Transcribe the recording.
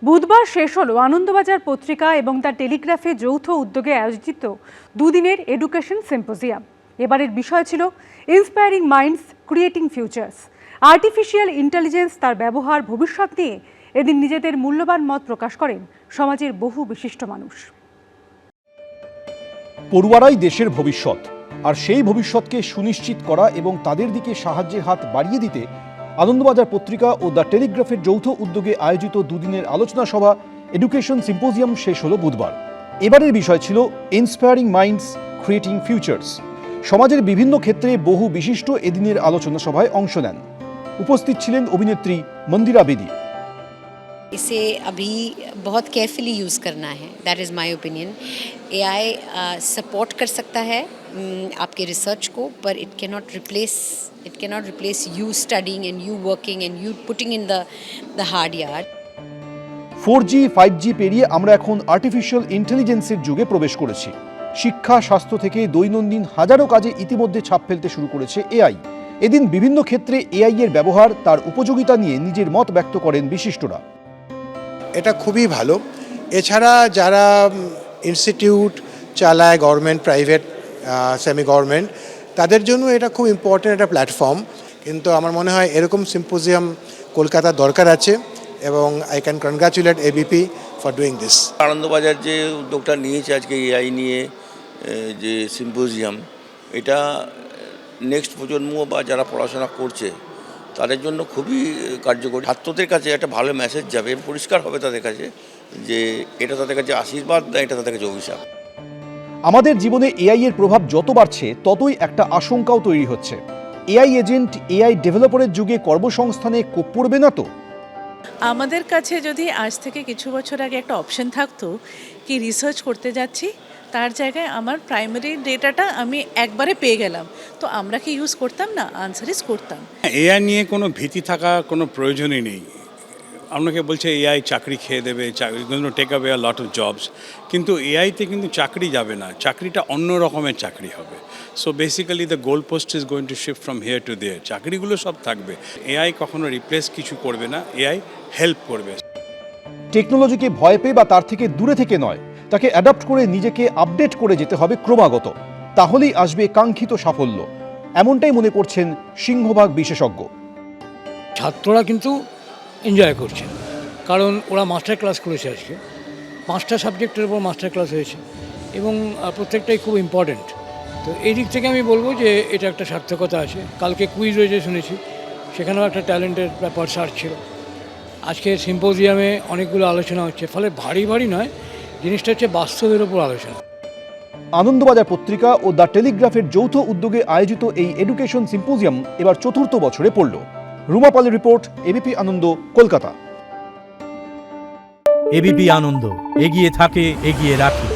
বুধবার শেষ হলো আনন্দবাজার পত্রিকা এবং দ্য টেলিগ্রাফে যৌথ উদ্যোগে আয়োজিত দুদিনের এডুকেশন সিম্পোজিয়াম। এবারের বিষয় ছিল inspiring minds creating futures. Artificial intelligence তার ব্যবহার ভবিষ্যৎ নিয়ে এদিন নিজেদের মূল্যবান মত প্রকাশ করেন সমাজের বহু বিশিষ্ট মানুষ। পড়ুয়ারাই দেশের ভবিষ্যৎ, আর সেই ভবিষ্যৎকে সুনিশ্চিত করা এবং তাদের দিকে সাহায্যের হাত বাড়িয়ে দিতে আনন্দবাজার পত্রিকা ও দ্য টেলিগ্রাফের যৌথ উদ্যোগে আয়োজিত দুদিনের আলোচনা সভা এডুকেশন সিম্পোজিয়াম শেষ হলো বুধবার। এবারের বিষয় ছিল ইন্সপায়ারিং মাইন্ডস ক্রিয়েটিং ফিউচার্স। সমাজের বিভিন্ন ক্ষেত্রে বহু বিশিষ্ট এদিনের আলোচনা সভায় অংশ নেন। উপস্থিত ছিলেন অভিনেত্রী মন্দিরা বেদি। इसे अभी बहुत केयरफुली यूज़ करना है, that is my opinion. AI support कर सकता है आपके रिसर्च को, पर it cannot replace you studying and you working and you putting in the hard yard. 4G 5G পেরিয়ে আমরা এখন আর্টিফিশিয়াল ইন্টেলিজেন্সের যুগে প্রবেশ করেছি। শিক্ষা, স্বাস্থ্য থেকে দৈনন্দিন হাজারো কাজে ইতিমধ্যে ছাপ ফেলতে শুরু করেছে এআই। এদিন বিভিন্ন ক্ষেত্রে এআই এর ব্যবহার, তার উপযোগিতা নিয়ে নিজের মত ব্যক্ত করেন বিশিষ্টরা। এটা খুবই ভালো। এছাড়া যারা ইনস্টিটিউট চালায়, গভর্নমেন্ট, প্রাইভেট, সেমি গভর্নমেন্ট, তাদের জন্য এটা খুব ইম্পর্ট্যান্ট একটা প্ল্যাটফর্ম। কিন্তু আমার মনে হয় এরকম সিম্পোজিয়াম কলকাতার দরকার আছে, এবং I can congratulate ABP for doing this. Anandabazar যে উদ্যোগটা নিয়েছে আজকে এআই নিয়ে যে সিম্পোজিয়াম, এটা নেক্সট প্রজন্ম বা যারা পড়াশোনা করছে তাদের জন্য খুবই কার্যকরী। ছাত্রদের কাছে একটা ভালো মেসেজ যাবে, পরিষ্কার হবে তাদের কাছে যে এটা তাদের কাছে আশীর্বাদ না, এটা তাদের কাছে অভিশাপ। আমাদের জীবনে এআই এর প্রভাব যত বাড়ছে ততই একটা আশঙ্কাও তৈরি হচ্ছে। এআই এজেন্ট, এআই ডেভেলপারের যুগে কর্মসংস্থানে কোপ পড়বে না তো? আমাদের কাছে যদি আজ থেকে কিছু বছর আগে একটা অপশন থাকতো কি রিসার্চ করতে যাচ্ছি, তার জায়গায় আমার প্রাইমারি ডেটাটা আমি একবারে পেয়ে গেলাম, তো আমরা কি ইউজ করতাম না? আনসার ইজ করতাম। এআই নিয়ে কোনো ভীতি থাকা কোনো প্রয়োজনই নেই। আপনাকে বলছে এআই চাকরি খেয়ে দেবে, take away a lot of jobs, কিন্তু এআইতে কিন্তু চাকরি যাবে না, চাকরিটা অন্য রকমের চাকরি হবে। So basically the goal post is going to shift from here to their. চাকরিগুলো সব থাকবে, এআই কখনো রিপ্লেস কিছু করবে না, এআই হেল্প করবে। টেকনোলজিকে ভয় পেয়ে বা তার থেকে দূরে থেকে নয়, তাকে অ্যাডাপ্ট করে নিজেকে আপডেট করে যেতে হবে ক্রমাগত, তাহলেই আসবে কাঙ্ক্ষিত সাফল্য। এমনটাই মনে করছেন সিংহভাগ বিশেষজ্ঞ। ছাত্ররা কিন্তু এনজয় করছে, কারণ ওরা মাস্টার ক্লাস করেছে। আজকে 5টা সাবজেক্টের উপর মাস্টার ক্লাস হয়েছে এবং প্রত্যেকটাই খুব ইম্পর্ট্যান্ট। তো এই দিক থেকে আমি বলবো যে এটা একটা সার্থকতা আছে। কালকে কুইজ হয়েছে শুনেছি, সেখানেও একটা ট্যালেন্টের ব্যাপার সার্চ ছিল। আজকে সিম্পোজিয়ামে অনেকগুলো আলোচনা হচ্ছে, ফলে ভারী ভারী নয়, জিনিসটা হচ্ছে বাস্তবের উপর আলোচনা। আনন্দবাজার পত্রিকা ও দ্য টেলিগ্রাফের যৌথ উদ্যোগে আয়োজিত এই এডুকেশন সিম্পোজিয়াম এবার 4র্থ বছরে পড়ল। রুমা পালের রিপোর্ট, এবিপি আনন্দ, কলকাতা। এবিপি আনন্দ, এগিয়ে থাকে, এগিয়ে রাখে।